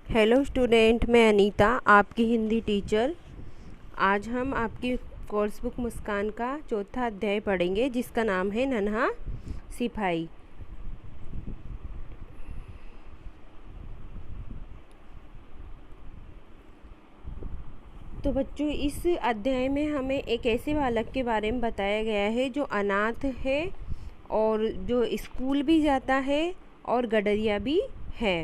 Hello student, मैं अनीता, आपकी Hindi teacher. आज हम आपकी कोर्स बुक मुस्कान का चौथा अध्याय पढ़ेंगे, जिसका नाम है नन्हा सिपाही। तो बच्चों, इस अध्याय में हमें एक ऐसे बालक के बारे में बताया गया है जो अनाथ है और जो स्कूल भी जाता है और गडरिया भी है।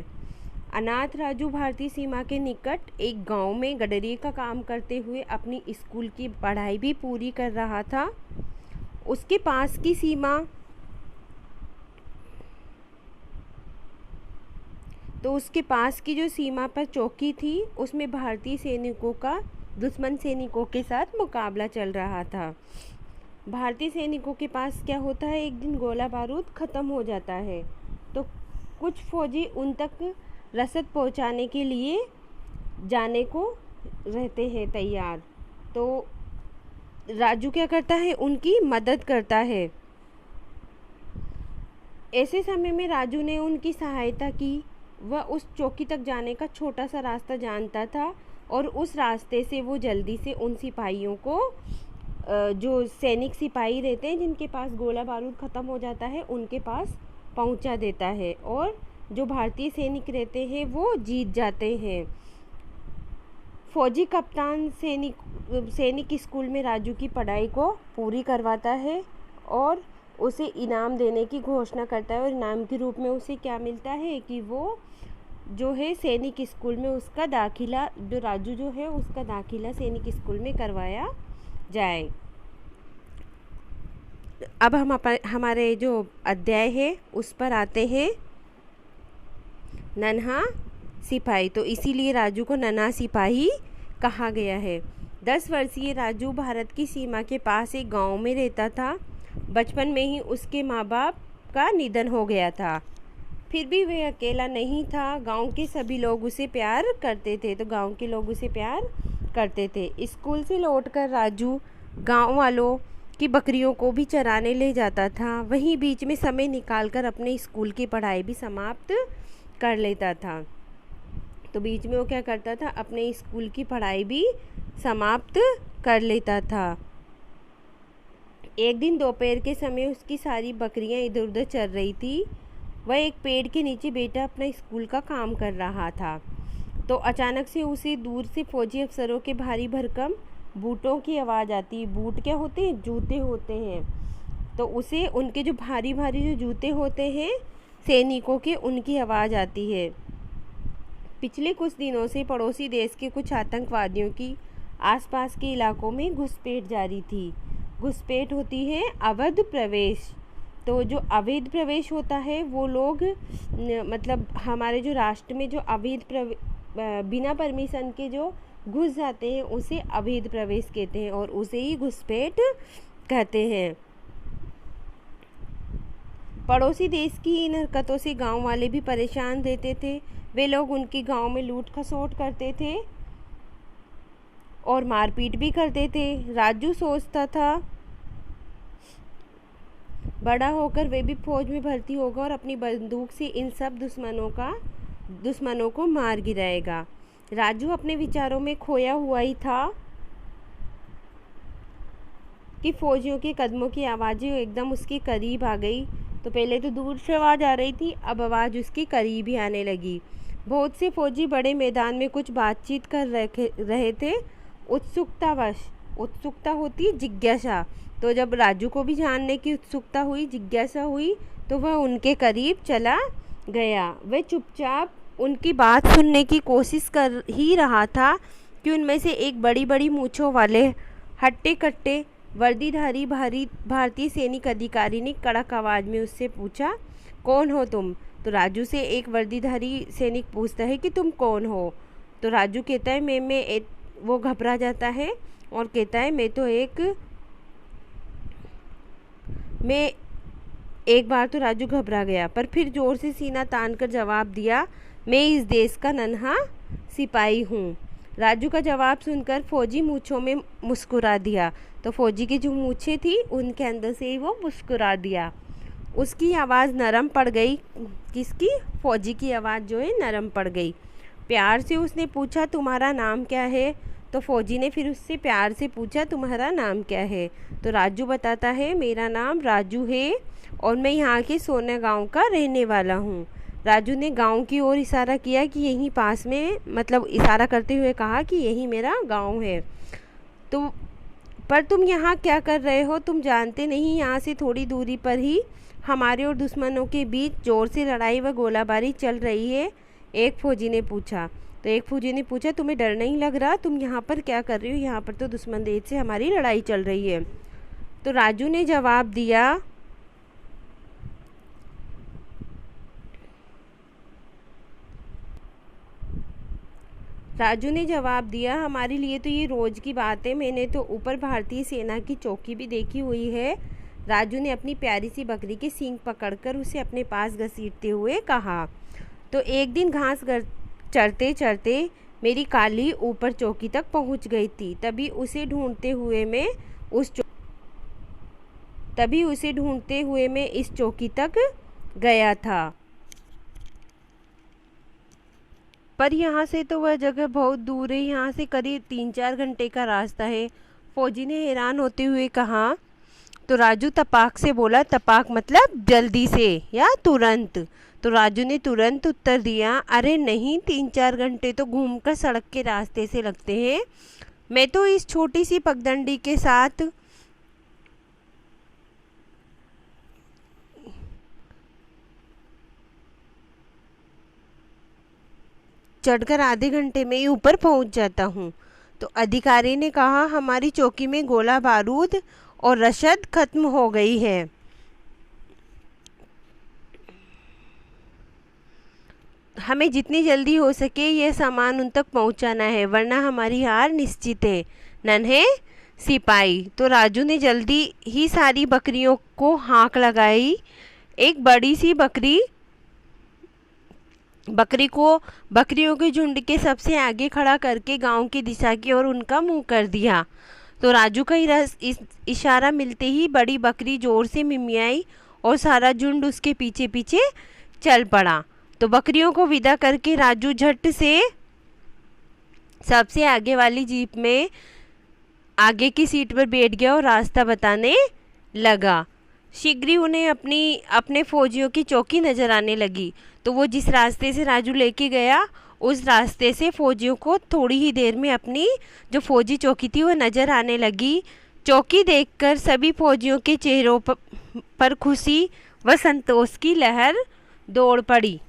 अनाथ राजू भारतीय सीमा के निकट एक गांव में गडरिये का काम करते हुए अपनी स्कूल की पढ़ाई भी पूरी कर रहा था। उसके पास की सीमा उसके पास की जो सीमा पर चौकी थी, उसमें भारतीय सैनिकों का दुश्मन सैनिकों के साथ मुकाबला चल रहा था। भारतीय सैनिकों के पास क्या होता है, एक दिन गोला बारूद ख़त्म हो जाता है तो कुछ फौजी उन तक रसद पहुंचाने के लिए जाने को रहते हैं तैयार। तो राजू क्या करता है, उनकी मदद करता है। ऐसे समय में राजू ने उनकी सहायता की। वह उस चौकी तक जाने का छोटा सा रास्ता जानता था और उस रास्ते से वो जल्दी से उन सिपाहियों को, जो सैनिक सिपाही रहते हैं जिनके पास गोला बारूद ख़त्म हो जाता है, उनके पास पहुंचा देता है और जो भारतीय सैनिक रहते हैं वो जीत जाते हैं। फौजी कप्तान सैनिक स्कूल में राजू की पढ़ाई को पूरी करवाता है और उसे इनाम देने की घोषणा करता है। और इनाम के रूप में उसे क्या मिलता है कि वो जो है सैनिक स्कूल में उसका दाखिला, जो राजू जो है उसका दाखिला सैनिक स्कूल में करवाया जाए। अब हम हमारे जो अध्याय है उस पर आते हैं, नन्हा सिपाही। तो इसीलिए राजू को नन्हा सिपाही कहा गया है। 10 वर्षीय राजू भारत की सीमा के पास एक गांव में रहता था। बचपन में ही उसके माँ बाप का निधन हो गया था। फिर भी वह अकेला नहीं था। गांव के सभी लोग उसे प्यार करते थे। तो गांव के लोग उसे प्यार करते थे। स्कूल से लौटकर राजू गांव वालों की बकरियों को भी चराने ले जाता था। वहीं बीच में समय निकालकर अपने स्कूल की पढ़ाई भी समाप्त कर लेता था। तो बीच में वो क्या करता था, अपने स्कूल की पढ़ाई भी समाप्त कर लेता था। एक दिन दोपहर के समय उसकी सारी बकरियां इधर उधर चर रही थी। वह एक पेड़ के नीचे बैठा अपना स्कूल का काम कर रहा था। तो अचानक से उसे दूर से फौजी अफसरों के भारी भरकम बूटों की आवाज़ आती है। बूट क्या होते हैं, जूते होते हैं। तो उसे उनके जो भारी भारी जो जूते होते हैं सैनिकों के, उनकी आवाज़ आती है। पिछले कुछ दिनों से पड़ोसी देश के कुछ आतंकवादियों की आसपास के इलाकों में घुसपैठ जारी थी। घुसपैठ होती है अवैध प्रवेश। तो जो अवैध प्रवेश होता है वो लोग, मतलब हमारे जो राष्ट्र में जो अवैध बिना परमिशन के जो घुस जाते हैं उसे अवैध प्रवेश कहते हैं और उसे ही घुसपैठ कहते हैं। पड़ोसी देश की इन हरकतों से गांव वाले भी परेशान रहते थे। वे लोग उनके गांव में लूट खसोट करते थे और मारपीट भी करते थे। राजू सोचता था बड़ा होकर वे भी फौज में भर्ती होगा और अपनी बंदूक से इन सब दुश्मनों को मार गिराएगा। राजू अपने विचारों में खोया हुआ ही था कि फौजियों के कदमों की आवाज़ें एकदम उसके करीब आ गई। तो पहले तो दूर से आवाज़ आ रही थी, अब आवाज़ उसके करीब ही आने लगी। बहुत से फौजी बड़े मैदान में कुछ बातचीत कर रहे थे। उत्सुकता होती है जिज्ञासा। तो जब राजू को भी जानने की उत्सुकता हुई, जिज्ञासा हुई, तो वह उनके करीब चला गया। वह चुपचाप उनकी बात सुनने की कोशिश कर ही रहा था कि उनमें से एक बड़ी बड़ी मूँछों वाले हट्टे कट्टे वर्दीधारी भारतीय सैनिक अधिकारी ने कड़क आवाज़ में उससे पूछा, कौन हो तुम? तो राजू से एक वर्दीधारी सैनिक पूछता है कि तुम कौन हो? तो राजू कहता है वो घबरा जाता है और कहता है मैं एक बार तो राजू घबरा गया, पर फिर जोर से सीना तान कर जवाब दिया, मैं इस देश का नन्हा सिपाही हूँ। राजू का जवाब सुनकर फौजी मूँछों में मुस्कुरा दिया। तो फौजी की जो मूँछें थी उनके अंदर से ही वो मुस्कुरा दिया। उसकी आवाज़ नरम पड़ गई। किसकी? फौजी की आवाज़ जो है नरम पड़ गई। प्यार से उसने पूछा तुम्हारा नाम क्या है। तो फौजी ने फिर उससे प्यार से पूछा तुम्हारा नाम क्या है। तो राजू बताता है मेरा नाम राजू है और मैं यहाँ के सोना गांव का रहने वाला हूँ। राजू ने गांव की ओर इशारा किया कि यहीं पास में, मतलब इशारा करते हुए कहा कि यही मेरा गांव है। तो पर तुम यहाँ क्या कर रहे हो, तुम जानते नहीं यहाँ से थोड़ी दूरी पर ही हमारे और दुश्मनों के बीच ज़ोर से लड़ाई व गोलाबारी चल रही है। एक फौजी ने पूछा। तो एक फौजी ने पूछा तुम्हें डर नहीं लग रहा, तुम यहाँ पर क्या कर रही हो, यहाँ पर तो दुश्मन देश से हमारी लड़ाई चल रही है। तो राजू ने जवाब दिया, हमारे लिए तो ये रोज़ की बात है, मैंने तो ऊपर भारतीय सेना की चौकी भी देखी हुई है। राजू ने अपनी प्यारी सी बकरी के सींग पकड़कर उसे अपने पास घसीटते हुए कहा। तो एक दिन घास चरते चरते मेरी काली ऊपर चौकी तक पहुंच गई थी। तभी उसे ढूंढते हुए मैं इस चौकी तक गया था। पर यहाँ से तो वह जगह बहुत दूर है, यहाँ से करीब 3-4 घंटे का रास्ता है। फौजी ने हैरान होते हुए कहा। तो राजू तपाक से बोला, तपाक मतलब जल्दी से या तुरंत। तो राजू ने तुरंत उत्तर दिया, अरे नहीं, 3-4 घंटे तो घूमकर सड़क के रास्ते से लगते हैं। मैं तो इस छोटी सी पगडंडी के साथ चढ़कर आधे घंटे में ही ऊपर पहुंच जाता हूँ। तो अधिकारी ने कहा, हमारी चौकी में गोला बारूद और रसद खत्म हो गई है। हमें जितनी जल्दी हो सके यह सामान उन तक पहुंचाना है, वरना हमारी हार निश्चित है, नन्हे सिपाही। तो राजू ने जल्दी ही सारी बकरियों को हाँक लगाई। एक बड़ी सी बकरी को बकरियों के झुंड के सबसे आगे खड़ा करके गांव की दिशा की ओर उनका मुंह कर दिया। तो राजू का इशारा मिलते ही बड़ी बकरी जोर से मिमियाई और सारा झुंड उसके पीछे पीछे चल पड़ा। तो बकरियों को विदा करके राजू झट से सबसे आगे वाली जीप में आगे की सीट पर बैठ गया और रास्ता बताने लगा। शीघ्र ही उन्हें अपने फौजियों की चौकी नजर आने लगी। तो वो जिस रास्ते से राजू लेके गया उस रास्ते से फौजियों को थोड़ी ही देर में अपनी जो फौजी चौकी थी वो नजर आने लगी। चौकी देखकर सभी फौजियों के चेहरों पर खुशी व संतोष की लहर दौड़ पड़ी।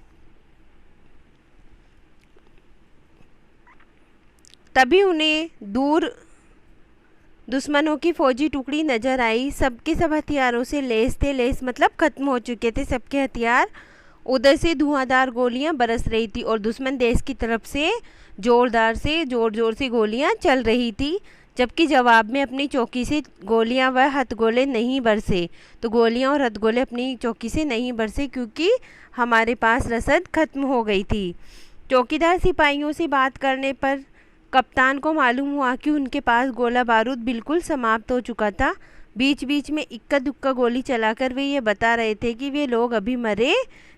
तभी उन्हें दूर दुश्मनों की फौजी टुकड़ी नजर आई। सबके सब हथियारों से लैस थे, लैस मतलब खत्म हो चुके थे सबके हथियार। उधर से धुआंधार गोलियां बरस रही थी और दुश्मन देश की तरफ से जोर जोर से गोलियां चल रही थी। जबकि जवाब में अपनी चौकी से गोलियां व हथगोले नहीं बरसे। तो गोलियां और हथगोले अपनी चौकी से नहीं बरसे क्योंकि हमारे पास रसद खत्म हो गई थी। चौकीदार सिपाहियों से बात करने पर कप्तान को मालूम हुआ कि उनके पास गोला बारूद बिल्कुल समाप्त हो चुका था। बीच बीच में इक्का दुक्का गोली चलाकर वे ये बता रहे थे कि वे लोग अभी मरे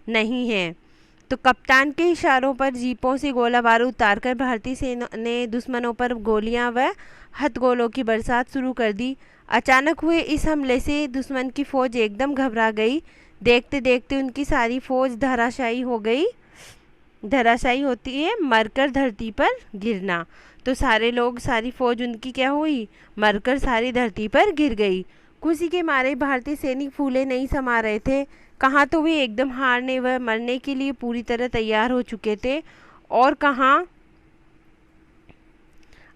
नहीं हैं। तो कप्तान के इशारों पर जीपों से गोला बारूद उतारकर भारतीय सेना ने दुश्मनों पर गोलियां व हथगोलों की बरसात शुरू कर दी। अचानक हुए इस हमले से दुश्मन की फौज एकदम घबरा गई। देखते देखते उनकी सारी फौज धराशायी हो गई। धराशायी होती है मरकर धरती पर गिरना। तो सारी फौज उनकी क्या हुई, मरकर सारी धरती पर गिर गई। खुशी के मारे भारतीय सैनिक फूले नहीं समा रहे थे। कहाँ तो वे एकदम हारने व मरने के लिए पूरी तरह तैयार हो चुके थे और कहाँ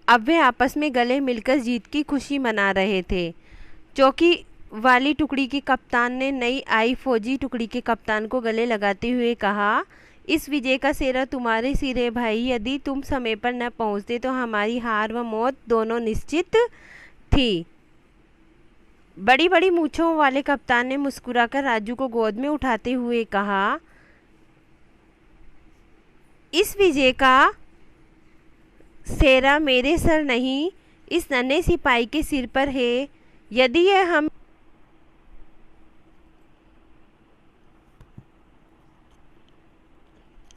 अब वे आपस में गले मिलकर जीत की खुशी मना रहे थे। चौकी वाली टुकड़ी के कप्तान ने नई आई फौजी टुकड़ी के कप्तान को गले लगाते हुए कहा, इस विजय का सेहरा तुम्हारे सिर है भाई। यदि तुम समय पर न पहुंचते तो हमारी हार व मौत दोनों निश्चित थी। बड़ी बड़ी मूंछों वाले कप्तान ने मुस्कुराकर राजू को गोद में उठाते हुए कहा, इस विजय का सेहरा मेरे सर नहीं, इस नन्हे सिपाही के सिर पर है। यदि यह हम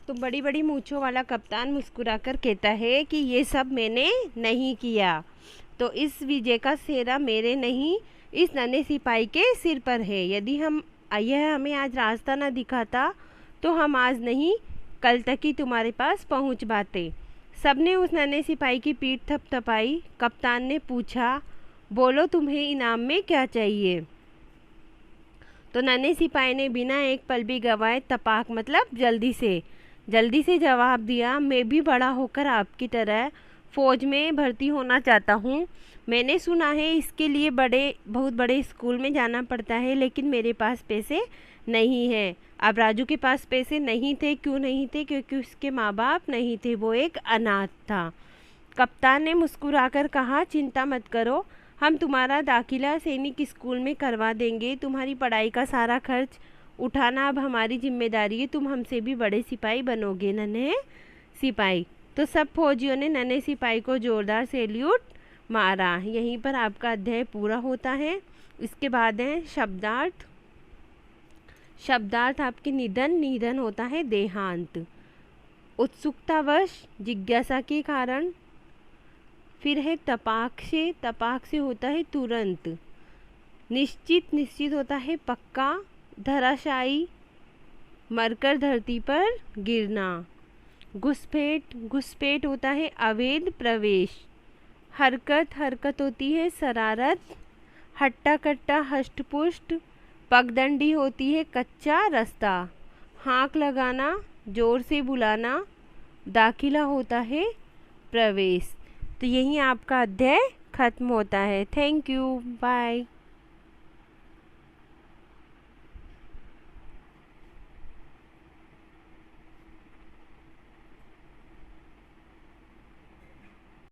तो बड़ी बड़ी मूंछों वाला कप्तान मुस्कुराकर कहता है कि ये सब मैंने नहीं किया, तो इस विजय का सेहरा मेरे नहीं, इस नन्हे सिपाही के सिर पर है। यदि यह हमें आज रास्ता न दिखाता तो हम आज नहीं कल तक ही तुम्हारे पास पहुंच पाते। सबने उस नन्हे सिपाही की पीठ थपथपाई। कप्तान ने पूछा, बोलो तुम्हें इनाम में क्या चाहिए? तो नन्हे सिपाही ने बिना एक पल भी गवाए तपाक मतलब जल्दी से जवाब दिया, मैं भी बड़ा होकर आपकी तरह फ़ौज में भर्ती होना चाहता हूँ। मैंने सुना है इसके लिए बहुत बड़े स्कूल में जाना पड़ता है, लेकिन मेरे पास पैसे नहीं है। अब राजू के पास पैसे नहीं थे। क्यों नहीं थे? क्योंकि उसके माँ बाप नहीं थे, वो एक अनाथ था। कप्तान ने मुस्कुराकर कहा, चिंता मत करो, हम तुम्हारा दाखिला सैनिक स्कूल में करवा देंगे। तुम्हारी पढ़ाई का सारा खर्च उठाना अब हमारी जिम्मेदारी है। तुम हमसे भी बड़े सिपाही बनोगे नन्हे सिपाही। तो सब फौजियों ने नन्हे सिपाही को जोरदार सैल्यूट मारा। यहीं पर आपका अध्याय पूरा होता है। इसके बाद है शब्दार्थ। शब्दार्थ आपके निधन होता है देहांत। उत्सुकतावश, जिज्ञासा के कारण। फिर है तपाक से होता है तुरंत। निश्चित होता है पक्का। धराशायी, मरकर धरती पर गिरना। घुसपैठ होता है अवैध प्रवेश। हरकत होती है शरारत। हट्टा कट्टा, हष्टपुष्ट। पगडंडी होती है कच्चा रास्ता। हाँक लगाना, जोर से बुलाना। दाखिला होता है प्रवेश। तो यहीं आपका अध्याय खत्म होता है। Thank you, bye.